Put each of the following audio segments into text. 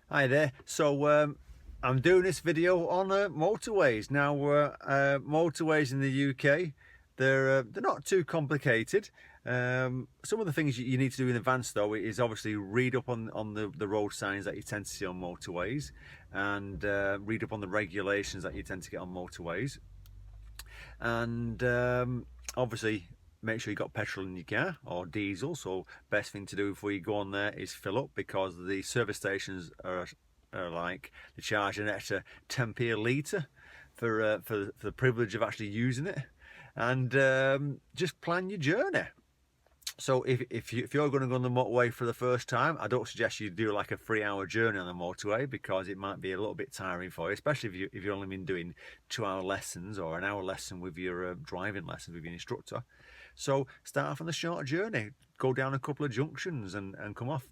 Hi there. I'm doing this video on motorways. Now, motorways in the UK, they're not too complicated. Some of the things you need to do in advance, though, is obviously read up on the road signs that you tend to see on motorways, and read up on the regulations that you tend to get on motorways, and obviously make sure you got petrol in your car or diesel. So best thing to do before you go on there is fill up, because the service stations are like, they charge an extra 10p a litre for the privilege of actually using it. And just plan your journey. So if you're going to go on the motorway for the first time, I don't suggest you do like a 3-hour journey on the motorway, because it might be a little bit tiring for you, especially if you've only been doing 2-hour lessons or an hour lesson with your driving lessons with your instructor. So start from the short journey, go down a couple of junctions and come off.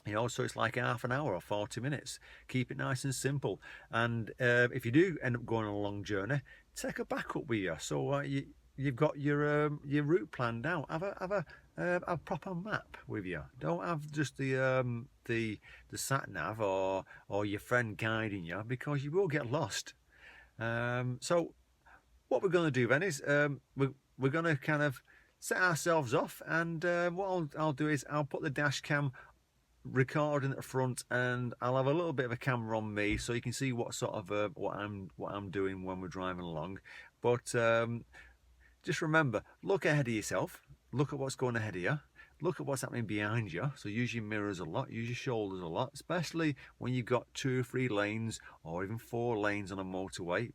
You know, so it's like half an hour or 40 minutes. Keep it nice and simple. And if you do end up going on a long journey, take a backup with you. So you've got your route planned out. Have a proper map with you. Don't have just the sat nav or your friend guiding you, because you will get lost. So what we're going to do then is we're going to kind of set ourselves off, and what I'll do is I'll put the dash cam recording at the front, and I'll have a little bit of a camera on me so you can see what sort of what I'm doing when we're driving along. But just remember, look ahead of yourself, look at what's going ahead of you, look at what's happening behind you. So use your mirrors a lot, use your shoulders a lot, especially when you've got 2 or 3 lanes or even 4 lanes on a motorway.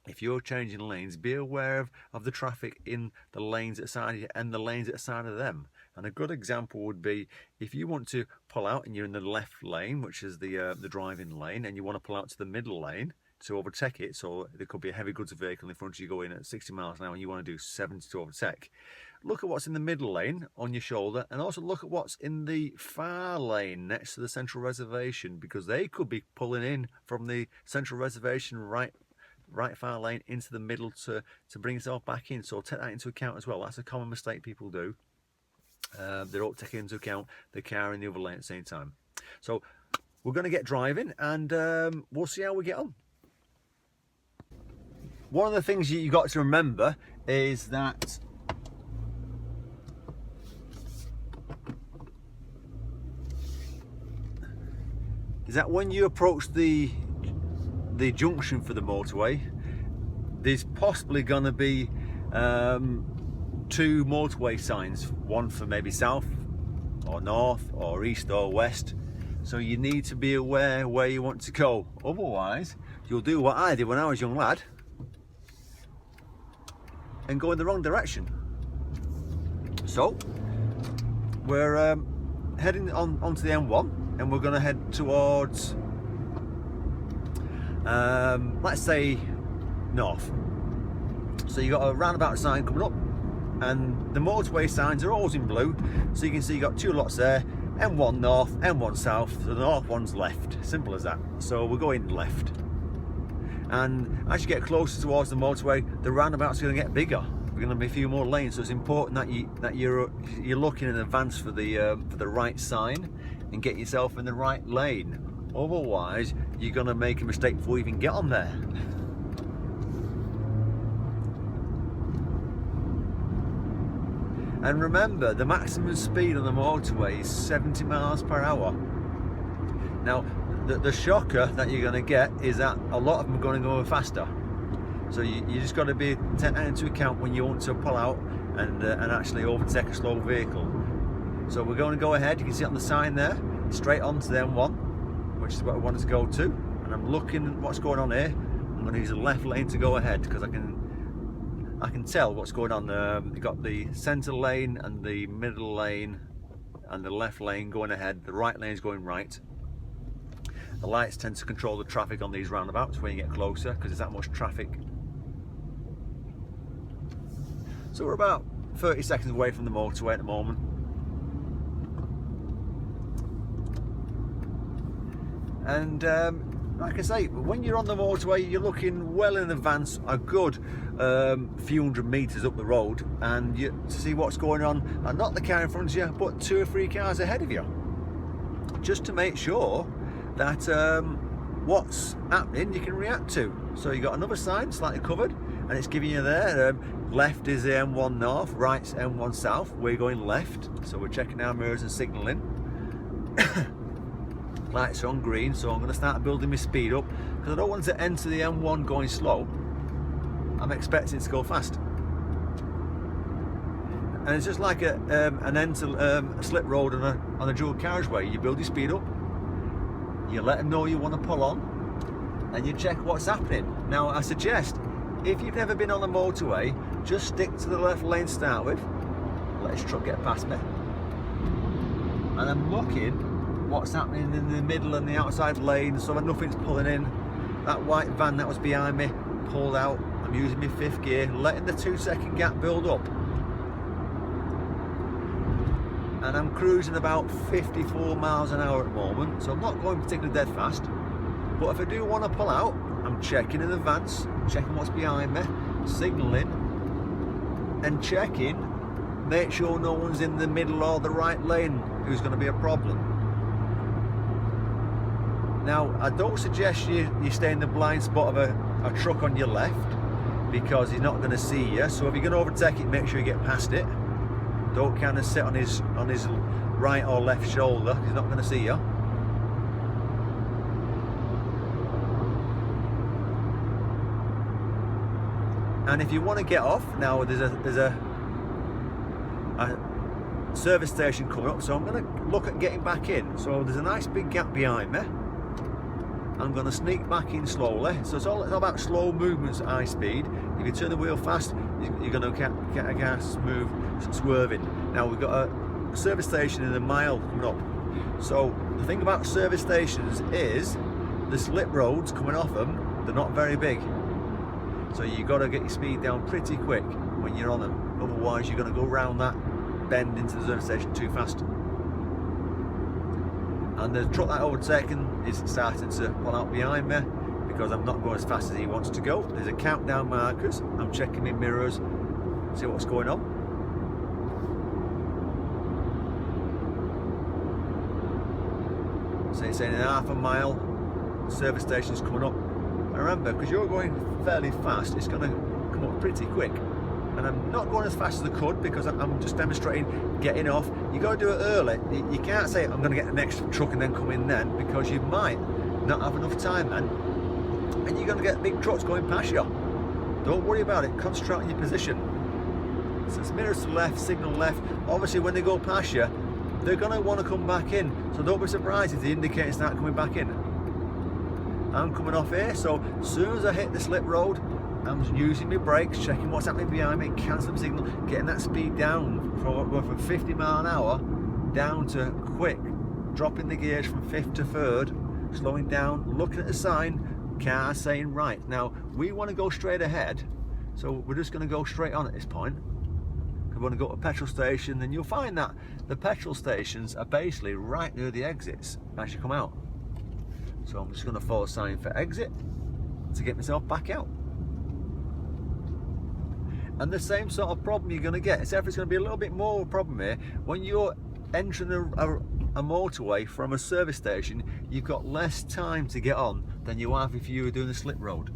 If you're changing lanes, be aware of the traffic in the lanes at the side of you and the lanes at the side of them. And a good example would be if you want to pull out and you're in the left lane, which is the driving lane, and you want to pull out to the middle lane to overtake it. So there could be a heavy goods vehicle in front of you going at 60 miles an hour and you want to do 70 to overtake. Look at what's in the middle lane on your shoulder, and also look at what's in the far lane next to the central reservation, because they could be pulling in from the central reservation right far lane into the middle to bring yourself back in. So take that into account as well. That's a common mistake people do. They don't take into account the car in the other lane at the same time. So we're going to get driving, and we'll see how we get on. One of the things you got to remember is that when you approach the junction for the motorway, there's possibly going to be 2 motorway signs, one for maybe south or north or east or west. So you need to be aware where you want to go, otherwise you'll do what I did when I was a young lad and go in the wrong direction. So we're heading onto the M1, and we're going to head towards let's say north. So you got a roundabout sign coming up, and the motorway signs are always in blue, so you can see you got 2 lots there, M1 north, M1 south. So the north one's left, simple as that. So we're going left, and as you get closer towards the motorway, the roundabout's going to get bigger. We're going to be a few more lanes, so it's important that you're looking in advance for the right sign and get yourself in the right lane. Otherwise, you're going to make a mistake before you even get on there. And remember, the maximum speed on the motorway is 70 miles per hour. Now, the shocker that you're going to get is that a lot of them are going to go faster. So you just got to take that into account when you want to pull out and actually overtake a slow vehicle. So we're going to go ahead. You can see it on the sign there, straight on to the M1, which is what I wanted to go to. And I'm looking at what's going on here. I'm going to use the left lane to go ahead, because I can tell what's going on. You've got the centre lane and the middle lane and the left lane going ahead. The right lane is going right. The lights tend to control the traffic on these roundabouts when you get closer, because there's that much traffic. So we're about 30 seconds away from the motorway at the moment. And like I say, when you're on the motorway, you're looking well in advance, a good few hundred meters up the road, and to see what's going on, and not the car in front of you, but 2 or 3 cars ahead of you, just to make sure that what's happening you can react to. So you got another sign slightly covered, and it's giving you there, left is the M1 north, right's M1 south. We're going left, so we're checking our mirrors and signalling. Lights are on green, so I'm going to start building my speed up because I don't want to enter the M1 going slow. I'm expecting it to go fast. And it's just like a slip road on a dual carriageway. You build your speed up, you let them know you want to pull on, and you check what's happening. Now I suggest, if you've never been on a motorway, just stick to the left lane to start with, let this truck get past me, and I'm looking what's happening in the middle and the outside lane so that nothing's pulling in. That white van that was behind me pulled out. I'm using my 5th gear, letting the 2-second gap build up, and I'm cruising about 54 miles an hour at the moment, so I'm not going particularly dead fast. But if I do want to pull out, I'm checking in advance, checking what's behind me, signalling and checking, make sure no one's in the middle or the right lane who's going to be a problem. Now, I don't suggest you stay in the blind spot of a truck on your left, because he's not going to see you. So if you're going to overtake it, make sure you get past it. Don't kind of sit on his right or left shoulder, he's not going to see you. And if you want to get off, now there's a service station coming up, so I'm going to look at getting back in. So there's a nice big gap behind me. I'm going to sneak back in slowly. So it's all about slow movements at high speed. If you turn the wheel fast, you're going to get a gas move swerving. Now we've got a service station in a mile coming up. So the thing about service stations is the slip roads coming off them, they're not very big. So you've got to get your speed down pretty quick when you're on them. Otherwise you're going to go round that bend into the service station too fast. And the truck that I've overtaken is starting to pull out behind me because I'm not going as fast as he wants to go. There's a countdown markers. I'm checking my mirrors, see what's going on. So it's saying in half a mile, service station's coming up. And remember, because you're going fairly fast, it's going to come up pretty quick. And I'm not going as fast as I could because I'm just demonstrating getting off. You got to do it early. You can't say I'm going to get the next truck and then come in then, because you might not have enough time then, and you're going to get big trucks going past you. Don't worry about it. Concentrate on your position. So it's mirrors to the left, signal left. Obviously, when they go past you, they're going to want to come back in. So don't be surprised if the indicators start coming back in. I'm coming off here, so as soon as I hit the slip road, I'm using my brakes, checking what's happening behind me, cancelling the signal, getting that speed down from 50 mile an hour down to quick, dropping the gears from 5th to 3rd, slowing down, looking at the sign, car saying right. Now we want to go straight ahead, so we're just going to go straight on at this point. We want to go to a petrol station, then you'll find that the petrol stations are basically right near the exits as you come out. So I'm just going to follow sign for exit to get myself back out. And the same sort of problem you're going to get, except it's going to be a little bit more of a problem here. When you're entering a motorway from a service station, you've got less time to get on than you have if you were doing a slip road.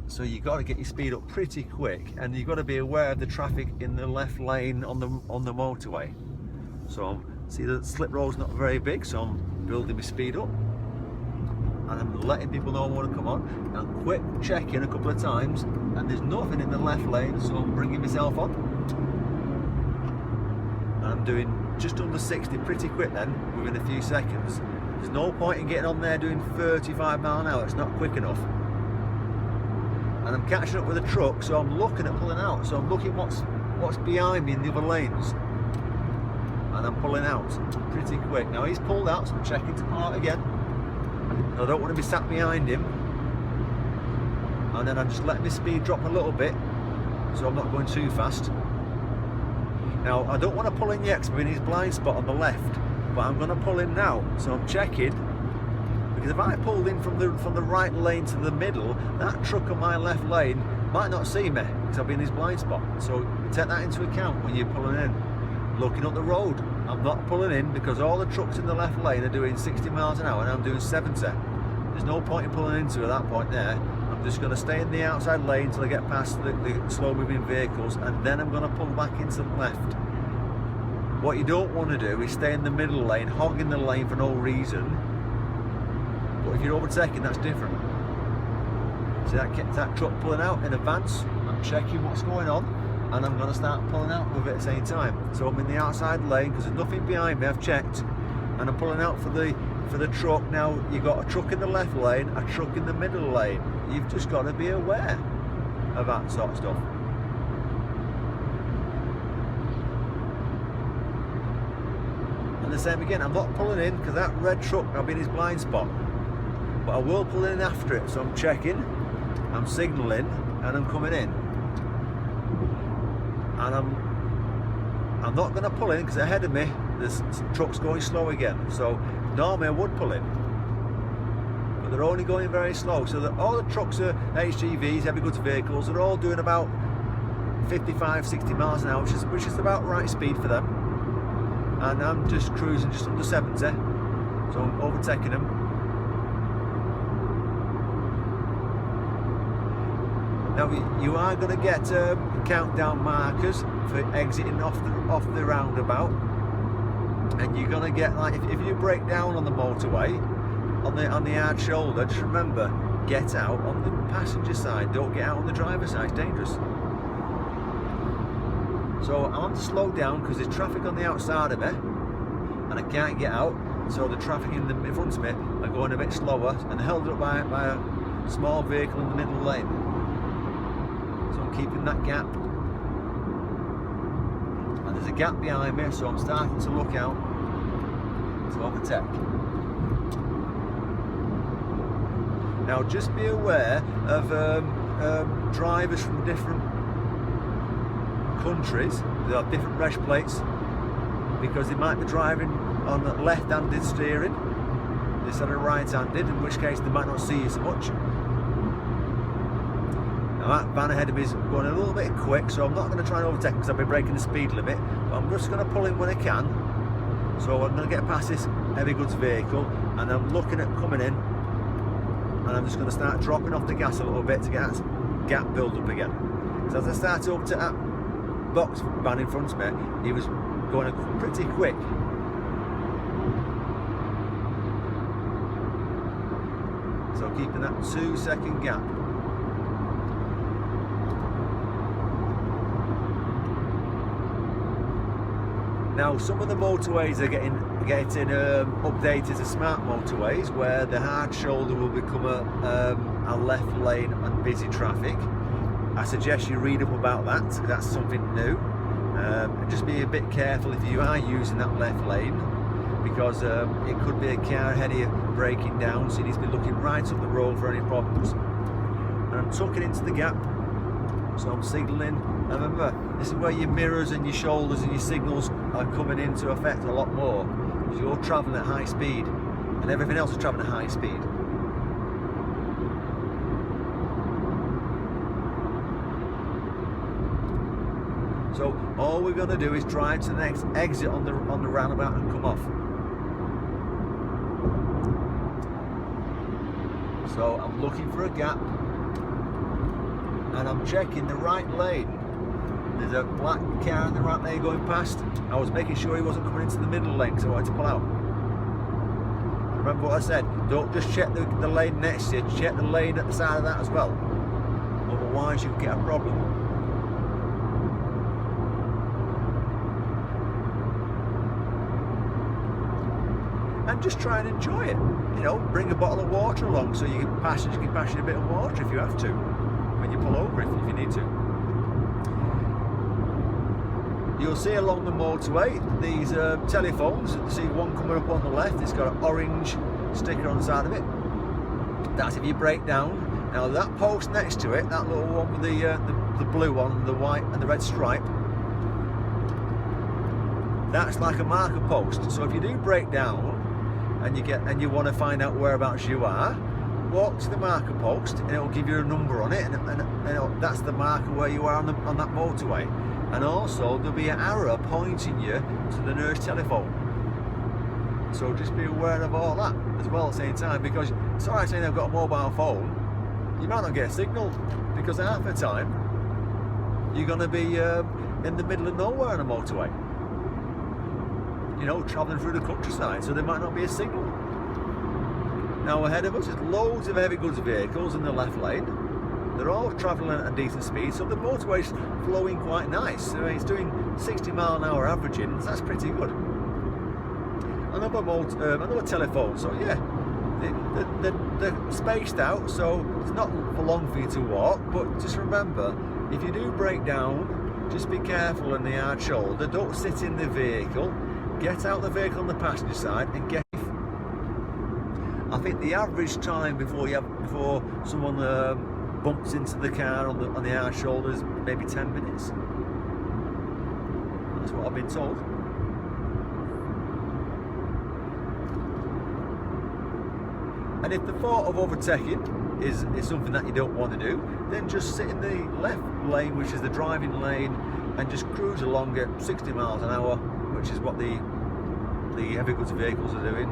So you've got to get your speed up pretty quick, and you've got to be aware of the traffic in the left lane on the motorway. So see, the slip road's not very big, so I'm building my speed up. And I'm letting people know I want to come on. I'm quick checking a couple of times, and there's nothing in the left lane, so I'm bringing myself on. And I'm doing just under 60 pretty quick then, within a few seconds. There's no point in getting on there doing 35 mile an hour, it's not quick enough. And I'm catching up with a truck, so I'm looking at pulling out. So I'm looking what's behind me in the other lanes. And I'm pulling out pretty quick. Now he's pulled out, so I'm checking to pull out again. I don't want to be sat behind him, and then I'm just letting my speed drop a little bit so I'm not going too fast. Now I don't want to pull in yet because we're in his blind spot on the left, but I'm going to pull in now. So I'm checking, because if I pulled in from the right lane to the middle, that truck on my left lane might not see me because I'll be in his blind spot. So take that into account when you're pulling in. looking up the road. I'm not pulling in because all the trucks in the left lane are doing 60 miles an hour and I'm doing 70. There's no point in pulling into at that point there. I'm just going to stay in the outside lane until I get past the slow moving vehicles, and then I'm going to pull back into the left. What you don't want to do is stay in the middle lane, hogging the lane for no reason. But if you're overtaking, that's different. See that truck pulling out in advance? I'm checking what's going on, and I'm going to start pulling out with it at the same time. So I'm in the outside lane because there's nothing behind me, I've checked, and I'm pulling out for the truck. Now you've got a truck in the left lane, a truck in the middle lane. You've just got to be aware of that sort of stuff. And the same again, I'm not pulling in because that red truck, I'll be in his blind spot, but I will pull in after it. So I'm checking, I'm signalling, and I'm coming in, and I'm not going to pull in because ahead of me this truck's going slow again. So normally I would pull in, but they're only going very slow. So that all the trucks are HGVs, heavy goods vehicles. They're all doing about 55, 60 miles an hour, which is about right speed for them. And I'm just cruising just under 70, so I'm overtaking them. Now you are going to get countdown markers for exiting off the roundabout, and you're going to get, like, if you break down on the motorway on the hard shoulder, just remember, get out on the passenger side, don't get out on the driver's side, it's dangerous. So I'm having to slow down because there's traffic on the outside of me and I can't get out, so the traffic in front of me are going a bit slower, and held up by a small vehicle in the middle lane. So I'm keeping that gap, and there's a gap behind me, so I'm starting to look out to overtake. Now just be aware of drivers from different countries. They have different reg plates because they might be driving on left-handed steering instead of right-handed, in which case they might not see you so much. Now that van ahead of me is going a little bit quick, so I'm not going to try and overtake because I'll be breaking the speed limit, but I'm just going to pull in when I can. So I'm going to get past this heavy goods vehicle, and I'm looking at coming in, and I'm just going to start dropping off the gas a little bit to get that gap build up again. So as I start to overtake that box van in front of me, he was going pretty quick. So keeping that 2-second gap. Now some of the motorways are getting updated to smart motorways, where the hard shoulder will become a left lane and busy traffic. I suggest you read up about that, because that's something new. Just be a bit careful if you are using that left lane, because it could be a car ahead of you breaking down, so you need to be looking right up the road for any problems. And I'm tucking into the gap, so I'm signalling. And remember, this is where your mirrors and your shoulders and your signals are coming into effect a lot more, because you're travelling at high speed and everything else is travelling at high speed. So all we're going to do is drive to the next exit on the roundabout and come off. So I'm looking for a gap, and I'm checking the right lane. There's a black car in the right lane going past. I was making sure he wasn't coming into the middle lane because I wanted to pull out. Remember what I said, don't just check the lane next to you, check the lane at the side of that as well. Otherwise you can get a problem. And just try and enjoy it. You know, bring a bottle of water along so you can pass a bit of water if you have to, when you pull over if you need to. You'll see along the motorway these telephones. You see one coming up on the left, it's got an orange sticker on the side of it. That's if you break down. Now that post next to it, that little one with the blue one, the white and the red stripe, that's like a marker post. So if you do break down and you want to find out whereabouts you are, walk to the marker post and it'll give you a number on it, and that's the marker where you are on that motorway. and also there'll be an arrow pointing you to the nearest telephone. So just be aware of all that as well at the same time, because it's alright saying I've got a mobile phone, you might not get a signal, because half the time you're going to be in the middle of nowhere on a motorway, you know, travelling through the countryside, so there might not be a signal. Now ahead of us is loads of heavy goods vehicles in the left lane. They're all travelling at a decent speed, so the motorway's flowing quite nice. I mean, it's doing 60 mile an hour averaging, so that's pretty good. Another telephone, so yeah, they're spaced out, so it's not for long for you to walk, but just remember, if you do break down, just be careful in the hard shoulder, don't sit in the vehicle, get out the vehicle on the passenger side and get. I think the average time before someone bumps into the car on the hard shoulder is maybe 10 minutes. That's what I've been told. And if the thought of overtaking is something that you don't want to do, then just sit in the left lane, which is the driving lane, and just cruise along at 60 miles an hour, which is what the heavy goods vehicles are doing.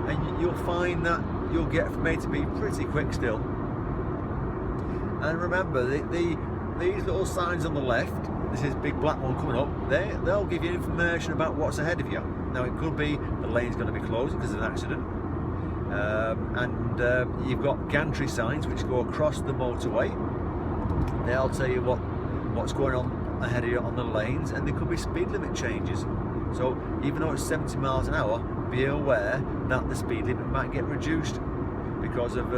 And you'll find that you'll get from A to B pretty quick still. And remember, these little signs on the left, this is big black one coming up, they'll give you information about what's ahead of you. Now it could be the lane's going to be closed because of an accident. You've got gantry signs which go across the motorway. They'll tell you what's going on ahead of you on the lanes, and there could be speed limit changes. So even though it's 70 miles an hour, be aware that the speed limit might get reduced because of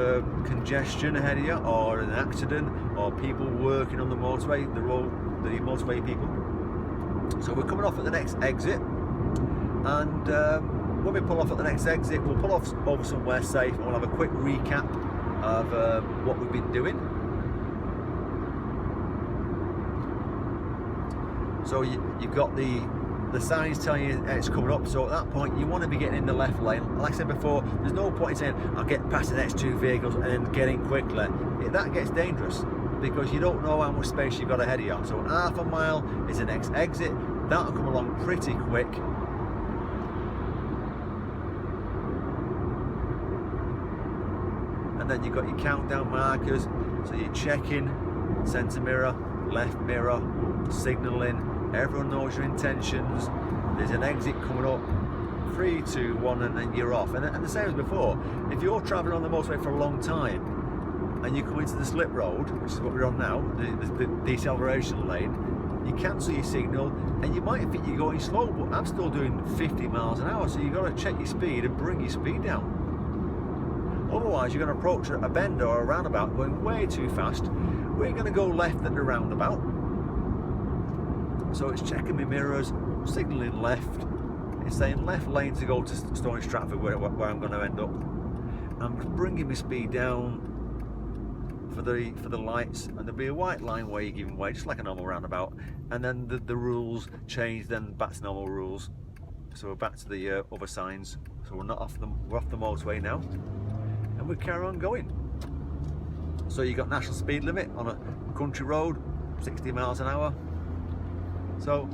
congestion ahead of you, or an accident, or people working on the motorway, the motorway people. So we're coming off at the next exit, and when we pull off at the next exit, we'll pull off over somewhere safe, and we'll have a quick recap of what we've been doing. So you've got the signs telling you it's coming up, so at that point you want to be getting in the left lane. Like I said before, there's no point in saying I'll get past the next two vehicles and then get in quickly. That gets dangerous because you don't know how much space you've got ahead of you. So half a mile is the next exit, that'll come along pretty quick. And then you've got your countdown markers, so you're checking centre mirror, left mirror, signalling. Everyone knows your intentions. There's an exit coming up, 3, 2, 1, and then you're off. And the same as before, if you're travelling on the motorway for a long time and you come into the slip road, which is what we're on now, the deceleration lane, you cancel your signal and you might think you're going slow, but I'm still doing 50 miles an hour, so you've got to check your speed and bring your speed down. Otherwise you're going to approach a bend or a roundabout going way too fast. We're going to go left at the roundabout. So it's checking my mirrors, signalling left. It's saying left lane to go to Stony Stratford, where I'm going to end up. I'm bringing my speed down for the lights, and there'll be a white line where you're giving way, just like a normal roundabout. And then the rules change, then back to normal rules. So we're back to the other signs. So we're off the motorway now, and we carry on going. So you've got national speed limit on a country road, 60 miles an hour. So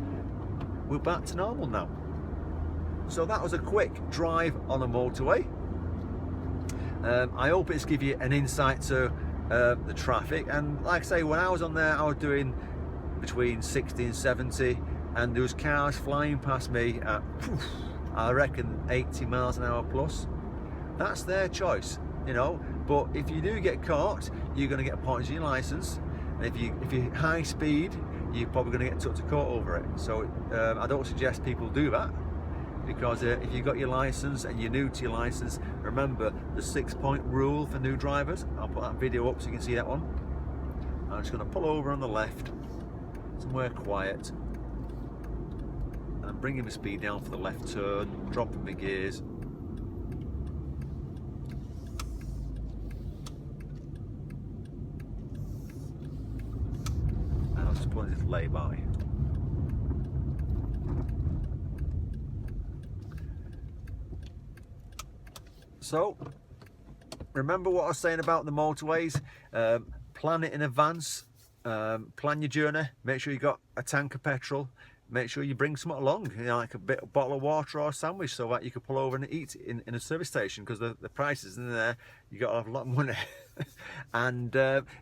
we're back to normal now. So that was a quick drive on a motorway. I hope it's give you an insight to the traffic. And like I say, when I was on there, I was doing between 60 and 70, and there was cars flying past me at, I reckon, 80 miles an hour plus. That's their choice, you know. But if you do get caught, you're going to get points on your license. And if you're high speed, you're probably going to get took to court over it. So I don't suggest people do that, because if you've got your license and you're new to your license, remember the 6-point rule for new drivers. I'll put that video up so you can see that one. I'm just going to pull over on the left, somewhere quiet, and I'm bringing my speed down for the left turn, dropping my gears. And I'll just put this lay by. So, remember what I was saying about the motorways? Plan it in advance. Plan your journey, make sure you got a tank of petrol, make sure you bring something along, you know, like a bottle of water or a sandwich, so that you can pull over and eat in a service station, because the prices in there, you got to have a lot of money. And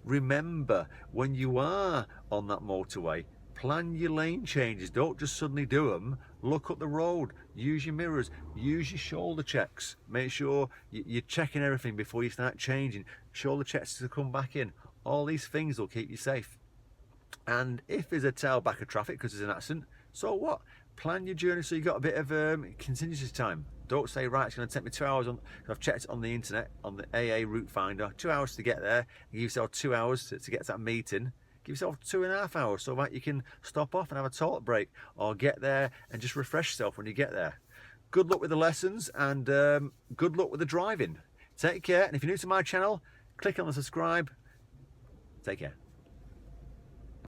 remember, when you are on that motorway, plan your lane changes. Don't just suddenly do them. Look up the road, use your mirrors, use your shoulder checks, make sure you're checking everything before you start changing. Shoulder checks to come back in. All these things will keep you safe. And if there's a tailback of traffic because there's an accident, so what? Plan your journey so you've got a bit of contingency time. Don't say, right, it's going to take me 2 hours. I've checked it on the internet, on the AA route finder, 2 hours to get there. You give yourself 2 hours to get to that meeting. Give yourself 2.5 hours so that you can stop off and have a toilet break, or get there and just refresh yourself when you get there. Good luck with the lessons, and good luck with the driving. Take care, and if you're new to my channel, click on the subscribe. Take care.